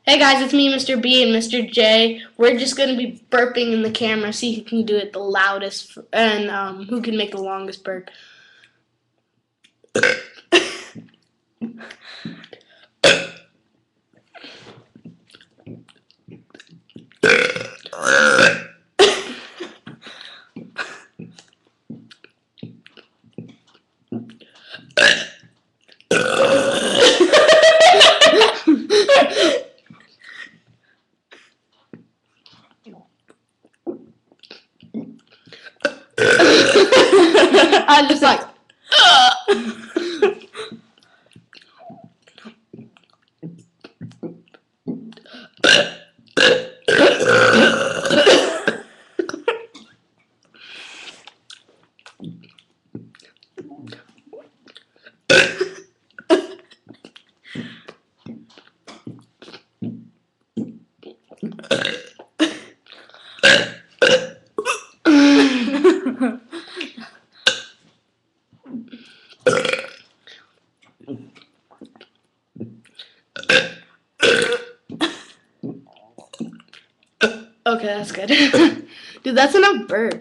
Hey guys, it's me, Mr. B and Mr. J. We're just going to be burping in the camera, see who can do it the loudest and who can make the longest burp. I'm just like, okay, that's good. Dude, that's enough burp.